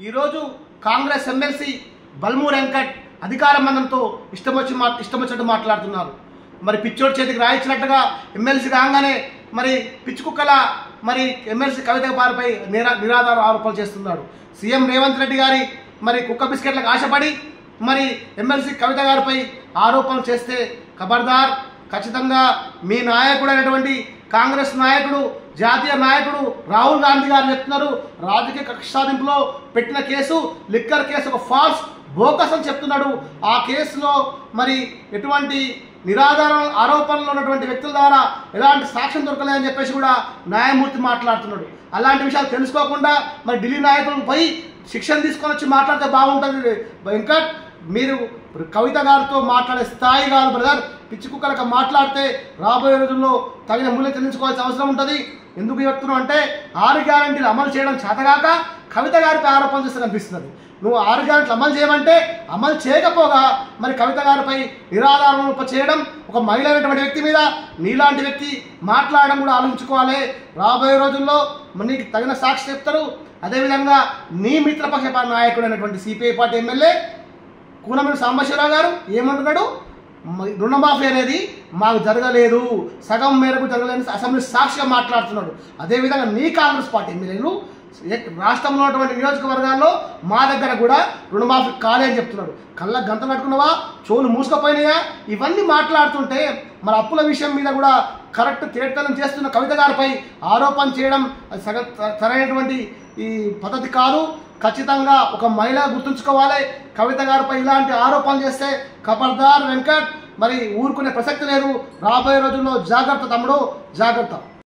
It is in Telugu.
ఈరోజు కాంగ్రెస్ ఎమ్మెల్సీ బల్మూర్ వెంకట్ అధికార మందంతో ఇష్టమొచ్చినట్టు మాట్లాడుతున్నారు. మరి పిచ్చోడి చేతికి రాయించినట్టుగా ఎమ్మెల్సీ కాగానే మరి పిచ్చి కుక్కల మరి ఎమ్మెల్సీ కవిత వారిపై నిరాధార ఆరోపణలు చేస్తున్నాడు. సీఎం రేవంత్ రెడ్డి గారి మరి కుక్క బిస్కెట్లకు ఆశపడి మరి ఎమ్మెల్సీ కవిత గారిపై ఆరోపణలు చేస్తే ఖబర్దార్, ఖచ్చితంగా మీ నాయకుడైనటువంటి కాంగ్రెస్ నాయకుడు, జాతీయ నాయకుడు రాహుల్ గాంధీ గారు చెప్తున్నారు, రాజకీయ కక్ష సాధింపులో పెట్టిన కేసు లిక్కర్ కేసు ఒక ఫాల్స్ బోకస్ అని చెప్తున్నాడు. ఆ కేసులో మరి ఎటువంటి నిరాధార ఆరోపణలు ఉన్నటువంటి వ్యక్తుల ద్వారా ఎలాంటి సాక్ష్యం దొరకలేదని చెప్పేసి కూడా న్యాయమూర్తి మాట్లాడుతున్నాడు. అలాంటి విషయాలు తెలుసుకోకుండా మరి ఢిల్లీ నాయకులపై శిక్షణ తీసుకొని వచ్చి మాట్లాడితే బాగుంటుంది. వెంకట్, మీరు కవిత గారితో మాట్లాడే స్థాయి కాదు బ్రదర్. పిచ్చి కుక్కలకు మాట్లాడితే రాబోయే రోజుల్లో తగిన మూల్యం చెల్లించుకోవాల్సిన అవసరం ఉంటుంది. ఎందుకు చెప్తున్నావు అంటే 6 గ్యారెంటీలు అమలు చేయడం చేతగాక కవిత గారిపై ఆరోపణలు చేస్తే కనిపిస్తున్నది. నువ్వు 6 గ్యారెంటీలు అమలు చేయమంటే అమలు చేయకపోగా మరి కవిత గారిపై నిరాధారణ చేయడం, ఒక మహిళ అయినటువంటి వ్యక్తి మీద నీలాంటి వ్యక్తి మాట్లాడడం కూడా ఆలోచించుకోవాలి. రాబోయే రోజుల్లో నీకు తగిన సాక్షి చెప్తారు. అదేవిధంగా నీ మిత్రపక్ష నాయకుడు అయినటువంటి CPI party MLA Kunamneni Sambasivarao గారు ఏమంటున్నాడు, రుణమాఫీ అనేది మాకు జరగలేదు, సగం మేరకు జరగలేని అసెంబ్లీ సాక్షిగా మాట్లాడుతున్నాడు. అదేవిధంగా నీ కాంగ్రెస్ పార్టీ ఎమ్మెల్యేలు రాష్ట్రంలో ఉన్నటువంటి నియోజకవర్గాల్లో మా దగ్గర కూడా రుణమాఫీ కాలే అని చెప్తున్నాడు. కళ్ళ గంత కట్టుకున్నావా, చోలు మూసుకుపోయినాయా, ఇవన్నీ మాట్లాడుతుంటే మరి అప్పుల విషయం మీద కూడా కరెక్ట్ తేటతనం చేస్తున్న కవిత గారిపై ఆరోపణ చేయడం అది సరైనటువంటి ఈ పద్ధతి కాదు. ఖచ్చితంగా ఒక మహిళ గుర్తుంచుకోవాలి. కవిత గారిపై ఇలాంటి ఆరోపణలు చేస్తే ఖబర్దార్ వెంకట్, మరి ఊరుకునే ప్రసక్తి లేదు. రాబోయే రోజుల్లో జాగ్రత్త తమ్ముడు, జాగ్రత్త.